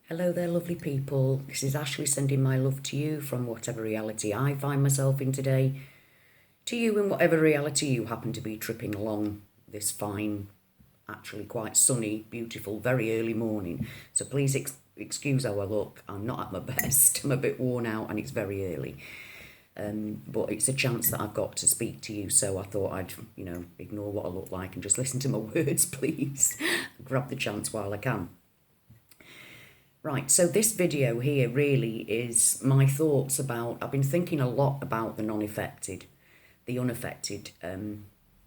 Hello there, lovely people. This is Ashley sending my love to you from whatever reality I find myself in today, to you in whatever reality you happen to be tripping along this fine, actually quite sunny, beautiful, very early morning. So please excuse how I look. I'm not at my best. I'm a bit worn out and it's very early. But it's a chance that I've got to speak to you, so I thought I'd, ignore what I look like and just listen to my words, please. Grab the chance while I can. Right, so this video here really is my thoughts about, I've been thinking a lot about the non-affected, the unaffected,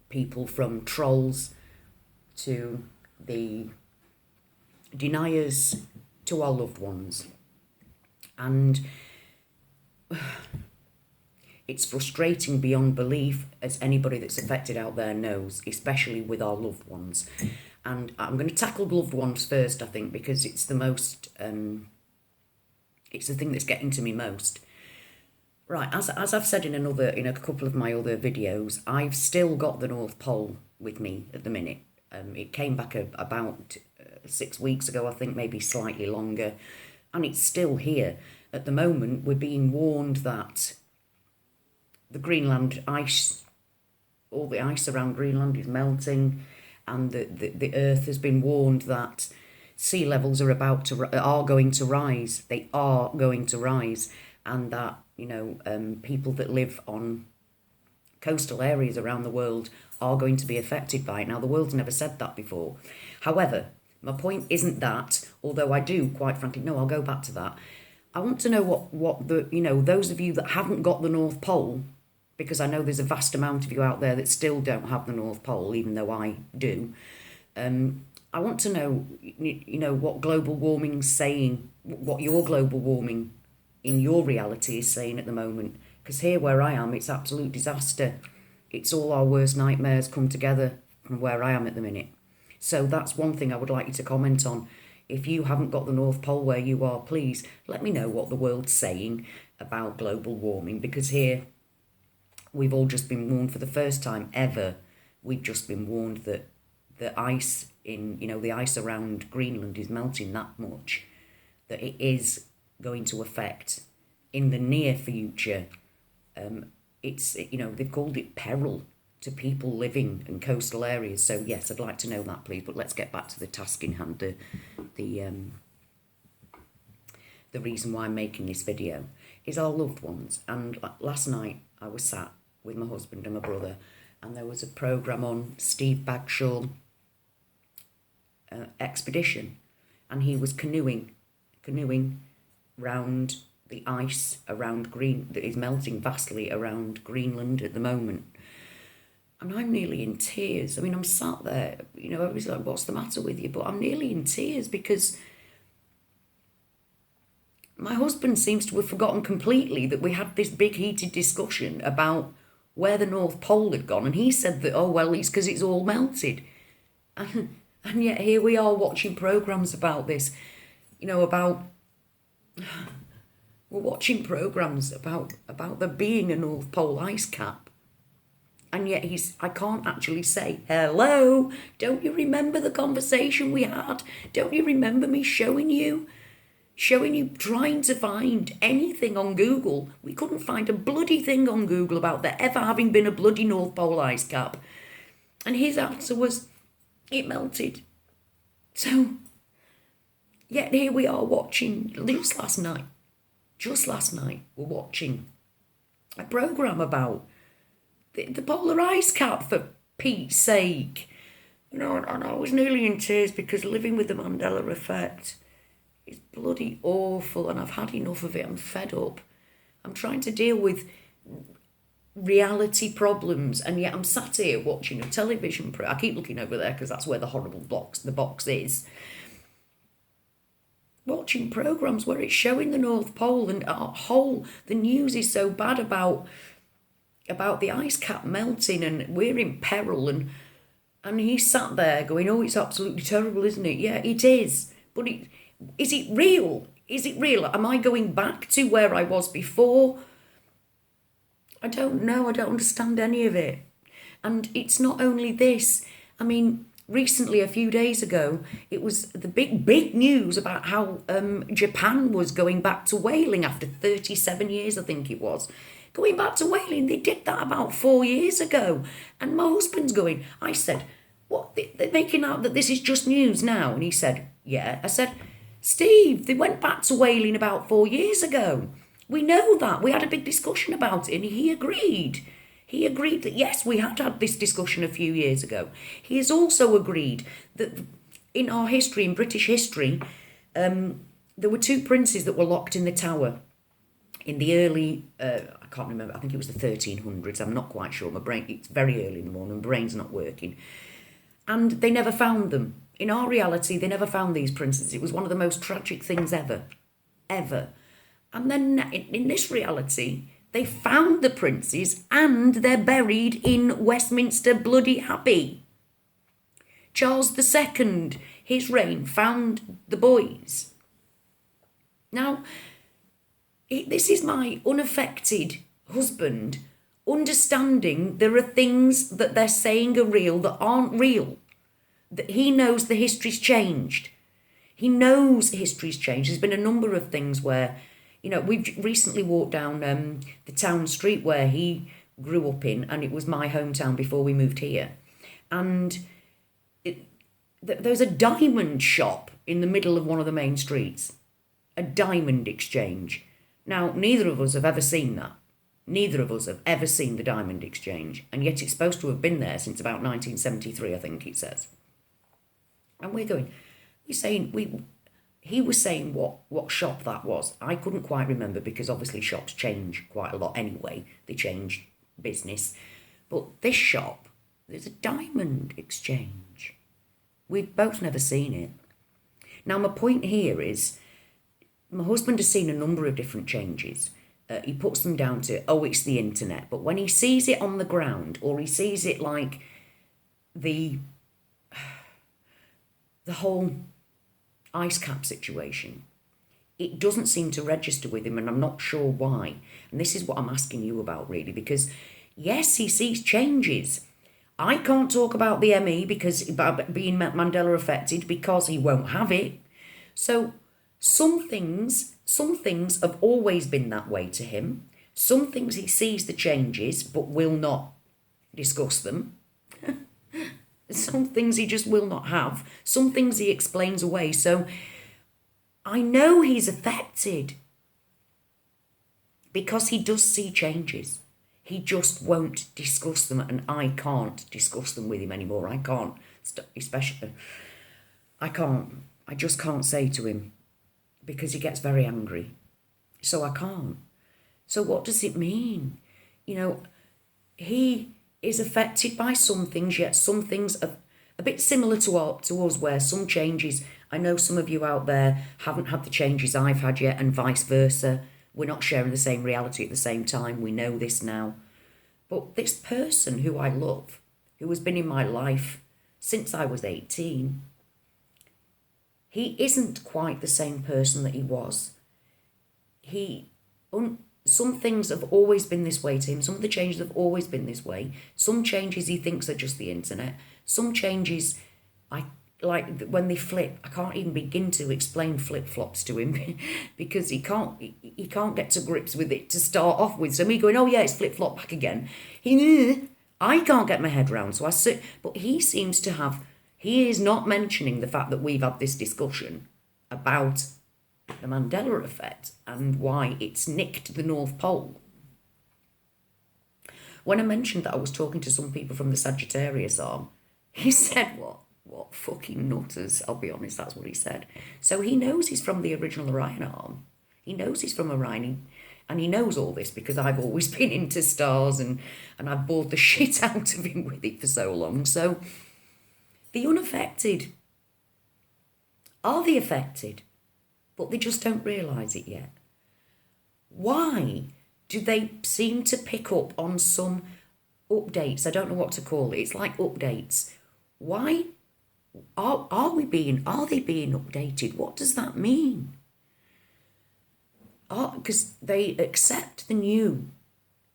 people, from trolls to the deniers to our loved ones. And it's frustrating beyond belief, as anybody that's affected out there knows, especially with our loved ones. And I'm going to tackle loved ones first, I think, because it's the most, it's the thing that's getting to me most. Right, as I've said in a couple of my other videos, I've still got the North Pole with me at the minute. It came back about 6 weeks ago, I think, maybe slightly longer, and it's still here. At the moment, we're being warned that the Greenland ice, all the ice around Greenland is melting, and the Earth has been warned that sea levels are going to rise. They are going to rise, and that people that live on coastal areas around the world are going to be affected by it. Now, the world's never said that before. However, my point isn't that, although I do, quite frankly, no, I'll go back to that. I want to know what the, those of you that haven't got the North Pole, because I know there's a vast amount of you out there that still don't have the North Pole, even though I do. I want to know, what global warming's saying, what your global warming in your reality is saying at the moment. Because here where I am, it's absolute disaster. It's all our worst nightmares come together from where I am at the minute. So that's one thing I would like you to comment on. If you haven't got the North Pole where you are, please let me know what the world's saying about global warming, because here we've all just been warned for the first time ever. We've just been warned that the ice the ice around Greenland is melting that much, that it is going to affect in the near future. They've called it peril to people living in coastal areas. So yes, I'd like to know that, please. But let's get back to the task in hand. The reason why I'm making this video is our loved ones. And last night I was sat with my husband and my brother, and there was a programme on Steve Bagshaw expedition, and he was canoeing round the ice around that is melting vastly around Greenland at the moment. And I'm nearly in tears. I mean, I'm sat there, everybody's like, what's the matter with you? But I'm nearly in tears because my husband seems to have forgotten completely that we had this big heated discussion about where the North Pole had gone. And he said that, oh, well, it's because it's all melted. And yet here we are watching programmes about this, we're watching programmes about there being a North Pole ice cap. And yet I can't actually say, hello, don't you remember the conversation we had? Don't you remember me showing you, trying to find anything on Google? We couldn't find a bloody thing on Google about there ever having been a bloody North Pole ice cap. And his answer was, it melted. So, yet here we are watching, just last night, we're watching a programme about the polar ice cap, for Pete's sake. And I was nearly in tears because living with the Mandela Effect is bloody awful, and I've had enough of it. I'm fed up. I'm trying to deal with reality problems, and yet I'm sat here watching a television I keep looking over there because that's where the horrible box is, watching programmes where it's showing the North Pole, and the news is so bad about the ice cap melting and we're in peril, and he's sat there going, oh, it's absolutely terrible, isn't it? Yeah, it is. But is it real? Is it real? Am I going back to where I was before? I don't know. I don't understand any of it. And it's not only this. I mean, recently, a few days ago, it was the big news about how Japan was going back to whaling after 37 years, I think it was. Going back to whaling, they did that about 4 years ago. And my husband's going, I said, what, they're making out that this is just news now? And he said, yeah. I said, Steve, they went back to whaling about 4 years ago. We know that. We had a big discussion about it and he agreed. He agreed that, yes, we had had this discussion a few years ago. He has also agreed that in our history, in British history, there were two princes that were locked in the tower in the early, I can't remember, I think it was the 1300s, I'm not quite sure, it's very early in the morning, my brain's not working. And they never found them. In our reality, they never found these princes. It was one of the most tragic things ever. And then in this reality, they found the princes and they're buried in Westminster bloody Abbey. Charles II, his reign, found the boys. Now, this is my unaffected husband understanding there are things that they're saying are real that aren't real. That he knows the history's changed. He knows history's changed. There's been a number of things where, we've recently walked down the town street where he grew up in, and it was my hometown before we moved here. And there's a diamond shop in the middle of one of the main streets. A diamond exchange. Now, neither of us have ever seen that. Neither of us have ever seen the diamond exchange. And yet it's supposed to have been there since about 1973, I think it says. And we're going, he was saying what shop that was. I couldn't quite remember because obviously shops change quite a lot anyway. They change business. But this shop, there's a diamond exchange. We've both never seen it. Now, my point here is, my husband has seen a number of different changes. He puts them down to, it's the internet. But when he sees it on the ground, or he sees it like the whole ice cap situation, it doesn't seem to register with him, and I'm not sure why. And this is what I'm asking you about, really, because yes, he sees changes. I can't talk about the ME because being Mandela affected, because he won't have it. So some things have always been that way to him. Some things he sees the changes but will not discuss them. Some things he just will not have. Some things he explains away. So I know he's affected because he does see changes. He just won't discuss them, and I can't discuss them with him anymore. I can't, especially, I just can't say to him because he gets very angry. So I can't. So what does it mean? He is affected by some things, yet some things are a bit similar to us, where some changes, I know some of you out there haven't had the changes I've had yet, and vice versa. We're not sharing the same reality at the same time. We know this now. But this person who I love, who has been in my life since I was 18, he isn't quite the same person that he was. Some things have always been this way to him. Some of the changes have always been this way. Some changes he thinks are just the internet. Some changes, like when they flip, I can't even begin to explain flip-flops to him because he can't get to grips with it to start off with. So me going, oh yeah, it's flip-flop back again. I can't get my head round. So I sit, but he seems to have, he is not mentioning the fact that we've had this discussion about the Mandela Effect and why it's nicked the North Pole. When I mentioned that I was talking to some people from the Sagittarius arm, he said, what fucking nutters, I'll be honest, that's what he said. So he knows he's from the original Orion arm. He knows he's from Orion, and he knows all this because I've always been into stars and I've bored the shit out of him with it for so long. So the unaffected are the affected, but they just don't realise it yet. Why do they seem to pick up on some updates? I don't know what to call it. It's like updates. Why are they being updated? What does that mean? Because they accept the new,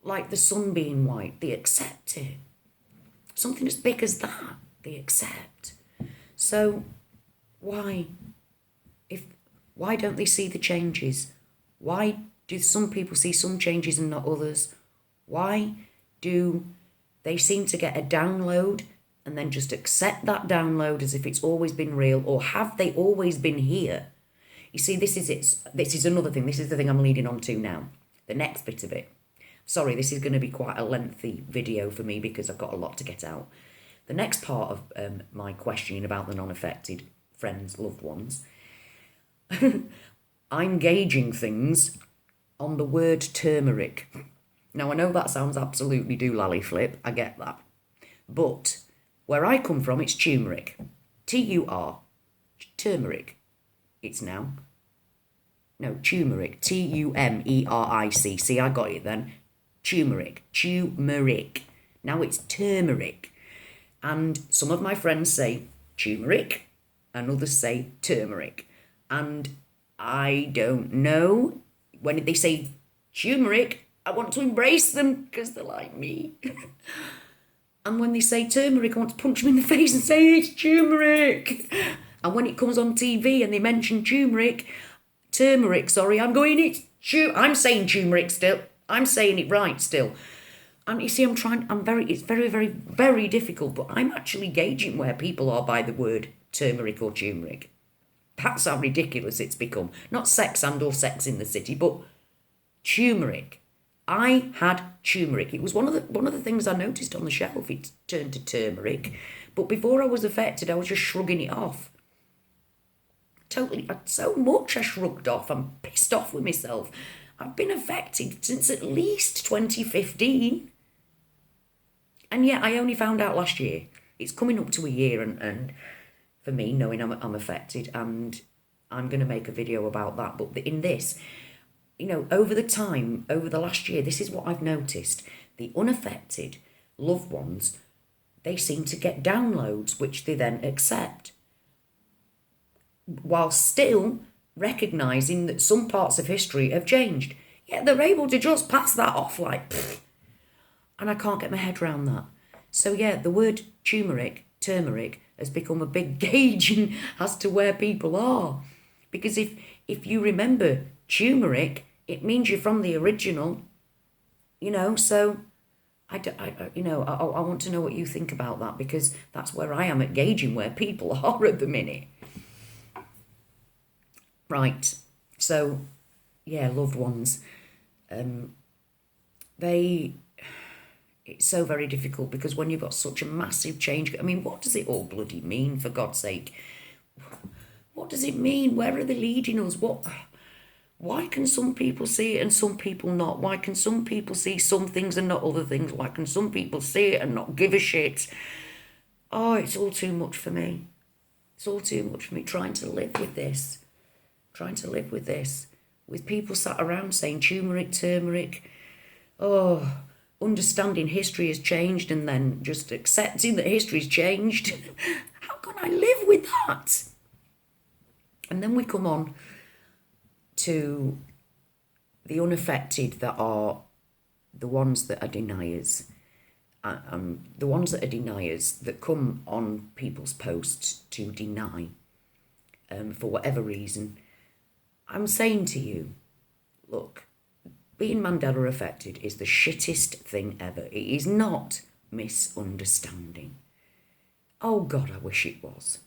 like the sun being white. They accept it. Something as big as that, they accept. So why? Why don't they see the changes? Why do some people see some changes and not others? Why do they seem to get a download and then just accept that download as if it's always been real, or have they always been here? You see, this is it. This is another thing. This is the thing I'm leading on to now. The next bit of it. Sorry, this is going to be quite a lengthy video for me because I've got a lot to get out. The next part of my questioning about the non-affected friends, loved ones, I'm gauging things on the word turmeric. Now, I know that sounds absolutely doolally flip. I get that. But where I come from, it's turmeric. T-U-R. Turmeric. It's now. No, turmeric. T-U-M-E-R-I-C. See, I got it then. Turmeric. Turmeric. Now it's turmeric. And some of my friends say turmeric and others say turmeric. And I don't know. When they say turmeric, I want to embrace them because they're like me. And when they say turmeric, I want to punch them in the face and say it's turmeric. And when it comes on TV and they mention turmeric, I'm going, I'm saying turmeric still. I'm saying it right still. And you see, it's very, very, very difficult, but I'm actually gauging where people are by the word turmeric or turmeric. That's how ridiculous it's become. Not sex and or sex in the city, but turmeric. I had turmeric. It was one of the things I noticed on the shelf. It turned to turmeric. But before I was affected, I was just shrugging it off. Totally, so much I shrugged off. I'm pissed off with myself. I've been affected since at least 2015. And yet I only found out last year. It's coming up to a year and for me, knowing I'm affected, and I'm going to make a video about that. But in this, over the last year, this is what I've noticed. The unaffected loved ones, they seem to get downloads, which they then accept, while still recognising that some parts of history have changed. Yet they're able to just pass that off like, pfft, and I can't get my head around that. So yeah, the word turmeric has become a big gauge as to where people are. Because if you remember turmeric, it means you're from the original, so I want to know what you think about that, because that's where I am at gauging where people are at the minute. Right, so, yeah, loved ones, it's so very difficult, because when you've got such a massive change, I mean, what does it all bloody mean, for God's sake? What does it mean? Where are they leading us? Why can some people see it and some people not? Why can some people see some things and not other things? Why can some people see it and not give a shit? Oh, it's all too much for me. It's all too much for me, trying to live with this. With people sat around saying turmeric. Oh, understanding history has changed and then just accepting that history's changed. How can I live with that? And then we come on to the unaffected, that are the ones that are deniers. The ones that are deniers that come on people's posts to deny for whatever reason. I'm saying to you, look, being Mandela affected is the shittest thing ever. It is not misunderstanding. Oh God, I wish it was.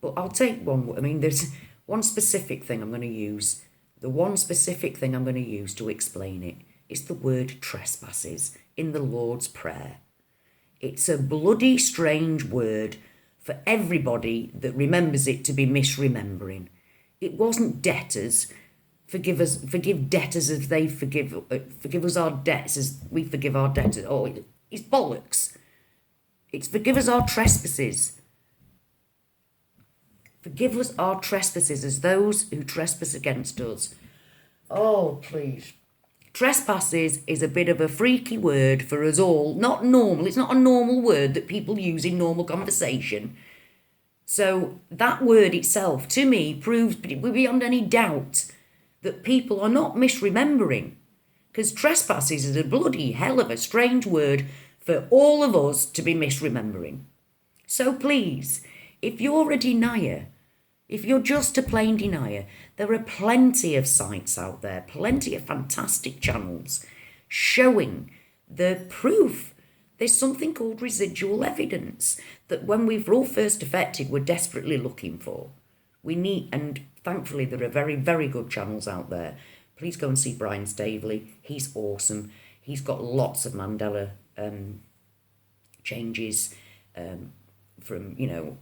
But I'll take one. I mean, there's one specific thing I'm going to use. The one specific thing I'm going to use to explain it is the word trespasses in the Lord's Prayer. It's a bloody strange word for everybody that remembers it to be misremembering. It wasn't debtors. Forgive debtors as they forgive us our debts as we forgive our debtors. Oh, it's bollocks. It's forgive us our trespasses. Forgive us our trespasses as those who trespass against us. Oh, please. Trespasses is a bit of a freaky word for us all. Not normal. It's not a normal word that people use in normal conversation. So that word itself, to me, proves beyond any doubt that people are not misremembering. Because trespasses is a bloody hell of a strange word for all of us to be misremembering. So please, if you're a denier, if you're just a plain denier, there are plenty of sites out there, plenty of fantastic channels showing the proof. There's something called residual evidence that when we were all first affected, we're desperately looking for. We need, and thankfully there are very, very good channels out there. Please go and see Brian Staveley. He's awesome. He's got lots of Mandela changes from, you know,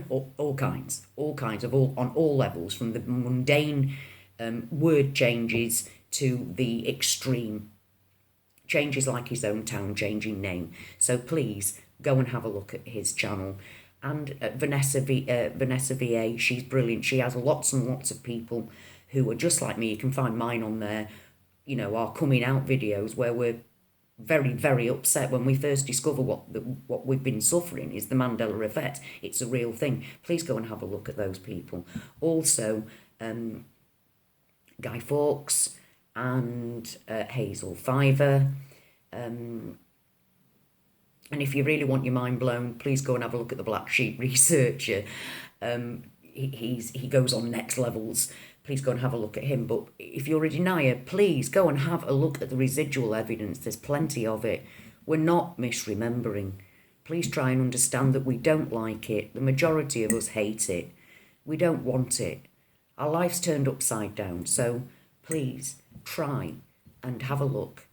all kinds of on all levels, from the mundane word changes to the extreme changes like his own town changing name. So please go and have a look at his channel. And Vanessa VA, she's brilliant. She has lots and lots of people who are just like me. You can find mine on there, you know, our coming out videos where we're very, very upset when we first discover what we've been suffering is the Mandela Effect. It's a real thing. Please go and have a look at those people. Also, Guy Fawkes and Hazel Fiver. And if you really want your mind blown, please go and have a look at the Black Sheep Researcher. He goes on next levels. Please go and have a look at him. But if you're a denier, please go and have a look at the residual evidence. There's plenty of it. We're not misremembering. Please try and understand that we don't like it. The majority of us hate it. We don't want it. Our life's turned upside down. So please try and have a look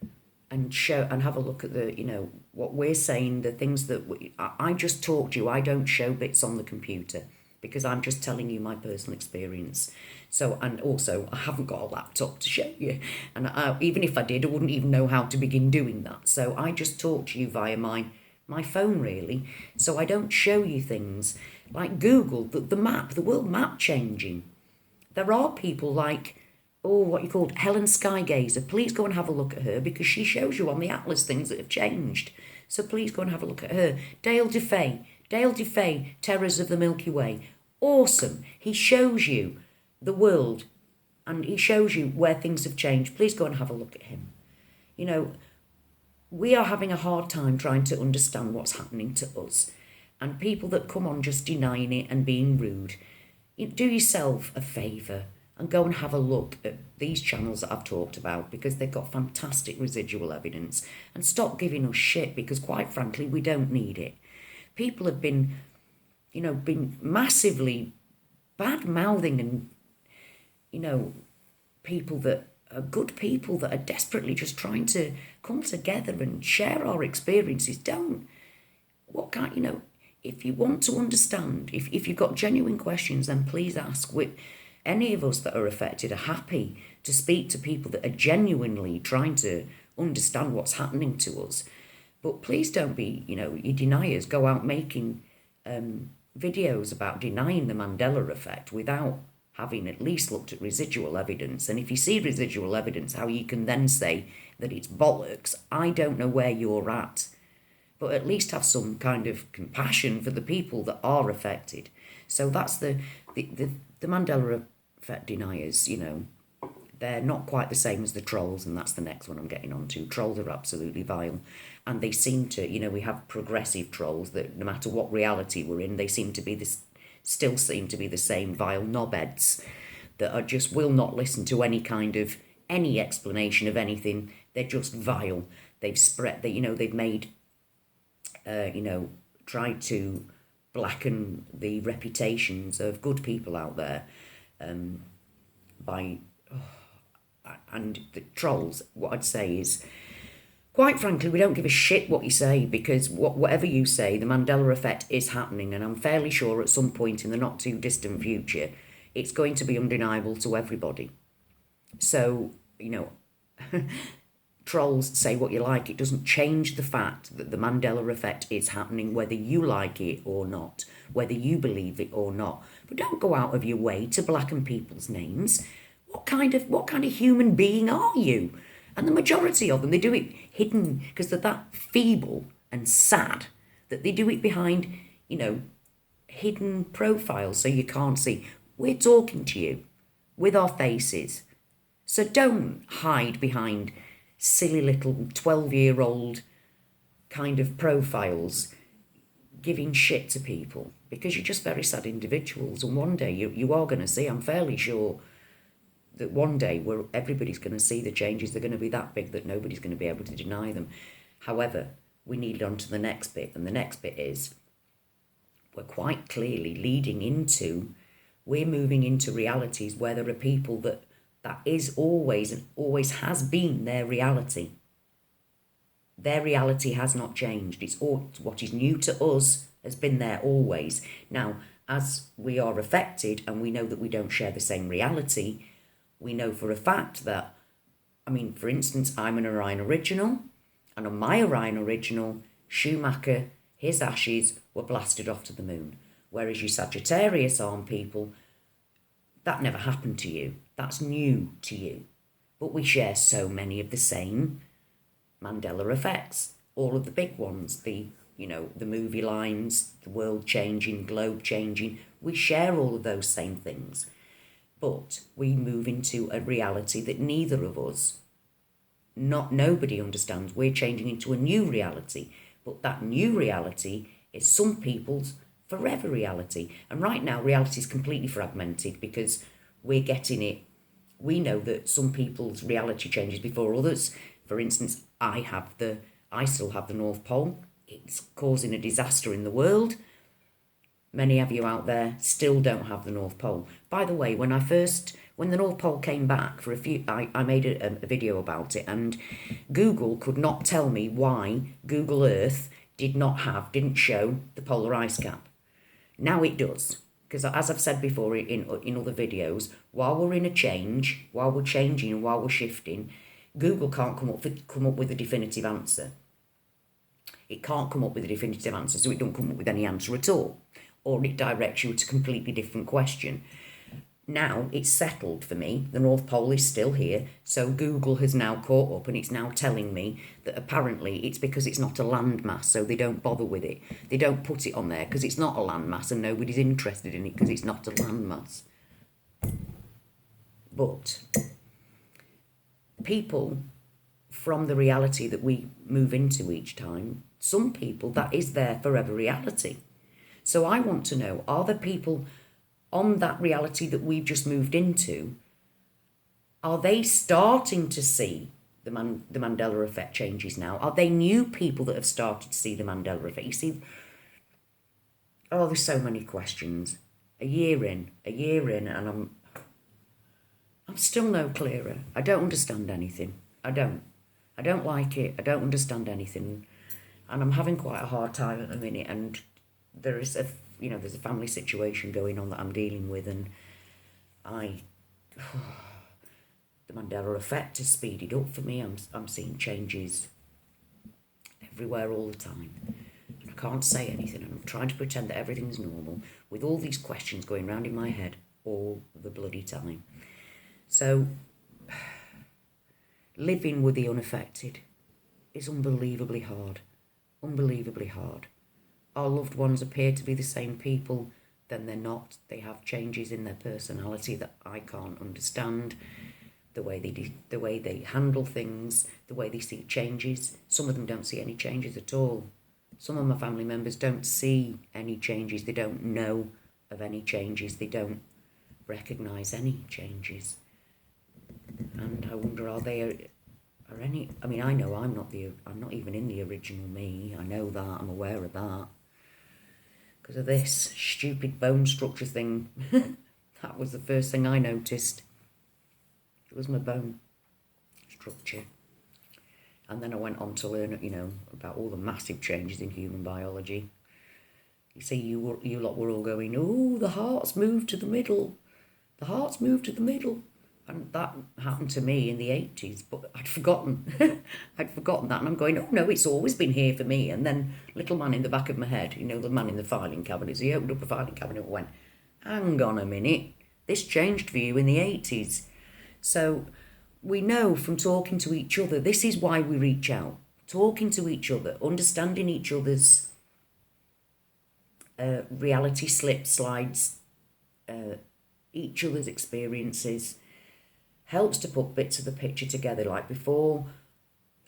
and have a look at the, you know, what we're saying, the things that I just talk to you. I don't show bits on the computer because I'm just telling you my personal experience. So, and also, I haven't got a laptop to show you. And even if I did, I wouldn't even know how to begin doing that. So I just talk to you via my phone, really. So I don't show you things like Google, the map, the world map changing. There are people like, what you called Helen Skygazer. Please go and have a look at her because she shows you on the atlas things that have changed. So please go and have a look at her. Dale DeFay, Terrors of the Milky Way. Awesome. He shows you the world and he shows you where things have changed. Please go and have a look at him. You know, we are having a hard time trying to understand what's happening to us. And people that come on just denying it and being rude, do yourself a favour and go and have a look at these channels that I've talked about because they've got fantastic residual evidence. And stop giving us shit because, quite frankly, we don't need it. People have been massively bad-mouthing and, you know, people that are good people that are desperately just trying to come together and share our experiences. Don't. If you want to understand, if you've got genuine questions, then please ask. Any of us that are affected are happy to speak to people that are genuinely trying to understand what's happening to us. But please don't be, you deniers go out making videos about denying the Mandela effect without having at least looked at residual evidence. And if you see residual evidence, how you can then say that it's bollocks, I don't know where you're at. But at least have some kind of compassion for the people that are affected. So that's the Mandela effect deniers, they're not quite the same as the trolls, and that's the next one I'm getting on to. Trolls are absolutely vile. And they seem to, we have progressive trolls that no matter what reality we're in, they seem to be still seem to be the same vile knobheads that are just will not listen to any explanation of anything. They're just vile. They've spread, they've made, tried to blacken the reputations of good people out there and the trolls. What I'd say is, quite frankly, we don't give a shit what you say because whatever you say, the Mandela effect is happening, and I'm fairly sure at some point in the not too distant future, it's going to be undeniable to everybody. So, trolls, say what you like, it doesn't change the fact that the Mandela effect is happening, whether you like it or not, whether you believe it or not. But don't go out of your way to blacken people's names. What kind of human being are you? And the majority of them, they do it hidden because they're that feeble and sad that they do it behind, hidden profiles so you can't see. We're talking to you with our faces. So don't hide behind silly little 12-year-old kind of profiles giving shit to people because you're just very sad individuals. And one day you are going to see, I'm fairly sure, that one day where everybody's going to see the changes, they're going to be that big that nobody's going to be able to deny them. However, we need on to the next bit, and the next bit is we're quite clearly we're moving into realities where there are people that is always and always has been their reality. Their reality has not changed. It's all what is new to us has been there always. Now, as we are affected and we know that we don't share the same reality, we know for a fact that, for instance, I'm an Orion original, and on my Orion original, Schumacher, his ashes were blasted off to the moon. Whereas you Sagittarius arm people, that never happened to you. That's new to you. But we share so many of the same Mandela effects, all of the big ones, the movie lines, the world changing, globe changing. We share all of those same things. But we move into a reality that neither of us, nobody understands. We're changing into a new reality. But that new reality is some people's forever reality. And right now, reality is completely fragmented because we're getting it. We know that some people's reality changes before others. For instance, I still have the North Pole. It's causing a disaster in the world. Many of you out there still don't have the North Pole. By the way, when the North Pole came back for I made a video about it, and Google could not tell me why Google Earth didn't show the polar ice cap. Now it does, because as I've said before in other videos, while we're in a change, while we're changing and while we're shifting, Google can't come up with a definitive answer. It can't come up with a definitive answer, so it don't come up with any answer at all. Or it directs you to a completely different question. Now it's settled for me. The North Pole is still here, so Google has now caught up and it's now telling me that apparently it's because it's not a landmass, so they don't bother with it. They don't put it on there because it's not a landmass and nobody's interested in it because it's not a landmass. But people, from the reality that we move into each time, some people, that is their forever reality. So I want to know, are there people on that reality that we've just moved into, are they starting to see the Mandela Effect changes now? Are they new people that have started to see the Mandela Effect? You see, there's so many questions. A year in, and I'm still no clearer. I don't understand anything. I don't like it. I don't understand anything. And I'm having quite a hard time at the minute, and there's a family situation going on that I'm dealing with, and the Mandela Effect has speeded up for me. I'm seeing changes everywhere all the time. And I can't say anything, and I'm trying to pretend that everything's normal with all these questions going round in my head all the bloody time. So, living with the unaffected is unbelievably hard. Unbelievably hard. Our loved ones appear to be the same people, then they're not. They have changes in their personality that I can't understand. The way they handle things, the way they see changes. Some of them don't see any changes at all. Some of my family members don't see any changes. They don't know of any changes. They don't recognise any changes. And I wonder, are any? I know I'm not even in the original me. I know that. I'm aware of that. Because of this stupid bone structure thing. That was the first thing I noticed. It was my bone structure. And then I went on to learn, about all the massive changes in human biology. You see, you lot were all going, oh, the heart's moved to the middle. The heart's moved to the middle. And that happened to me in the 80s, but I'd forgotten. I'd forgotten that, and I'm going, oh no, it's always been here for me. And then little man in the back of my head, the man in the filing cabinet, so he opened up a filing cabinet and went, hang on a minute, this changed for you in the 80s. So we know from talking to each other, this is why we reach out. Talking to each other, understanding each other's reality slides, each other's experiences, helps to put bits of the picture together. Like before,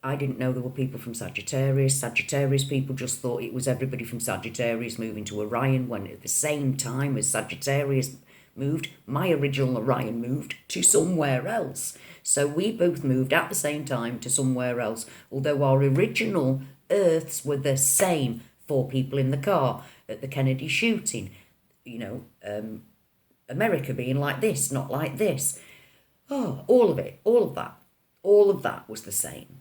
I didn't know there were people from Sagittarius. Sagittarius people just thought it was everybody from Sagittarius moving to Orion, when at the same time as Sagittarius moved, my original Orion moved to somewhere else. So we both moved at the same time to somewhere else, although our original Earths were the same. 4 people in the car at the Kennedy shooting, America being like this, not like this. Oh, all of it, all of that was the same,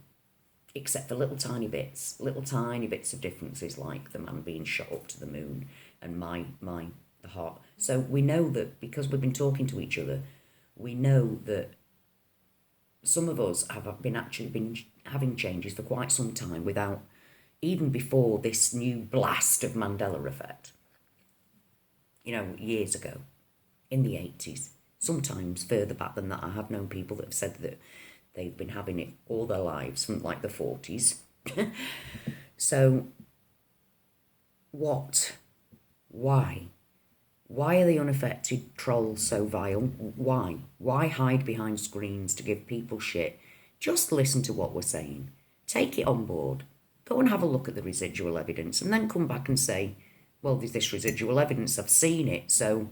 except for little tiny bits of differences, like the man being shot up to the moon and the heart. So we know that because we've been talking to each other, we know that some of us have been having changes for quite some time without, even before this new blast of Mandela Effect, years ago, in the 80s, sometimes further back than that. I have known people that have said that they've been having it all their lives, from like the 40s. So, what? Why? Why are the unaffected trolls so vile? Why? Why hide behind screens to give people shit? Just listen to what we're saying. Take it on board. Go and have a look at the residual evidence and then come back and say, well, there's this residual evidence, I've seen it, so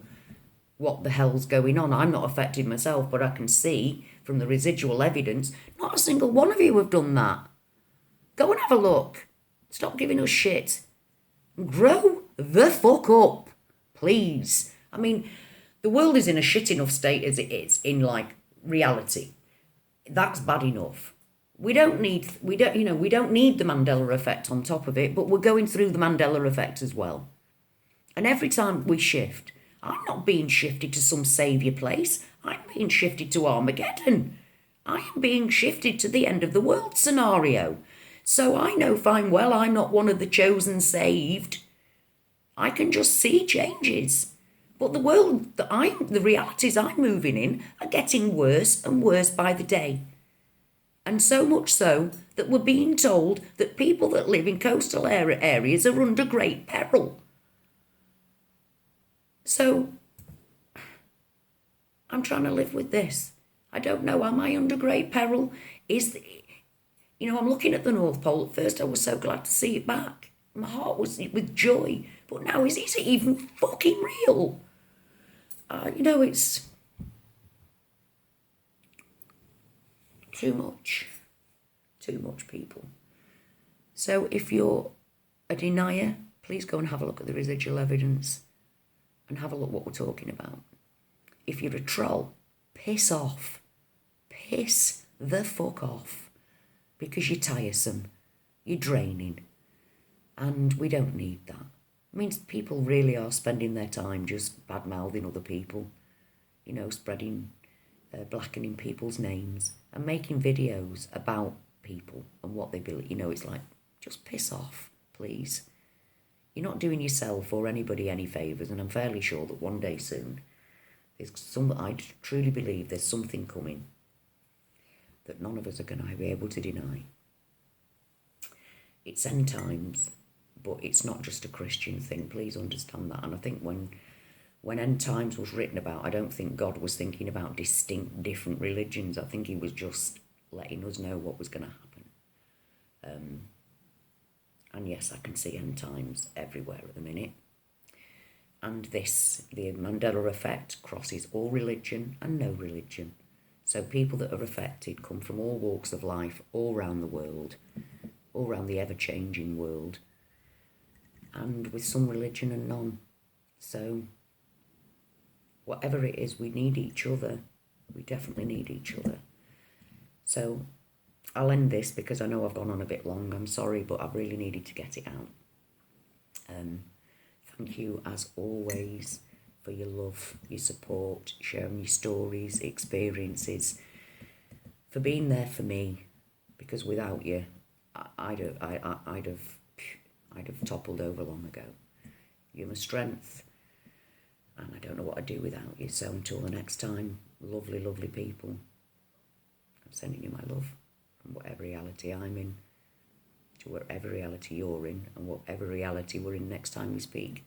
what the hell's going on? I'm not affected myself, but I can see from the residual evidence, not a single one of you have done that. Go and have a look. Stop giving us shit. Grow the fuck up, please. I mean, the world is in a shit enough state as it is in like reality. That's bad enough. We don't need the Mandela effect on top of it, but we're going through the Mandela effect as well. And every time we shift, I'm not being shifted to some saviour place. I'm being shifted to Armageddon. I am being shifted to the end of the world scenario. So I know fine well I'm not one of the chosen saved. I can just see changes. But the world the realities I'm moving in are getting worse and worse by the day. And so much so that we're being told that people that live in coastal areas are under great peril. So, I'm trying to live with this. I don't know, am I under great peril? I'm looking at the North Pole. At first I was so glad to see it back. My heart was with joy. But now, is it even fucking real? It's too much. Too much, people. So if you're a denier, please go and have a look at the residual evidence and have a look what we're talking about. If you're a troll, piss off. Piss the fuck off. Because you're tiresome. You're draining. And we don't need that. I mean, people really are spending their time just bad-mouthing other people. Spreading, blackening people's names and making videos about people and what they believe. It's like, just piss off, please. You're not doing yourself or anybody any favours, and I'm fairly sure that one day soon, I truly believe there's something coming that none of us are going to be able to deny. It's end times, but it's not just a Christian thing. Please understand that. And I think when end times was written about, I don't think God was thinking about distinct, different religions. I think he was just letting us know what was going to happen. And yes, I can see end times everywhere at the minute. And the Mandela effect crosses all religion and no religion. So people that are affected come from all walks of life, all around the world, all around the ever-changing world, and with some religion and none. So whatever it is, we need each other. We definitely need each other. So I'll end this because I know I've gone on a bit long. I'm sorry, but I really needed to get it out. Thank you, as always, for your love, your support, sharing your stories, experiences, for being there for me. Because without you, I'd have toppled over long ago. You're my strength, and I don't know what I'd do without you. So until the next time, lovely, lovely people, I'm sending you my love from whatever reality I'm in, to whatever reality you're in, and whatever reality we're in next time we speak.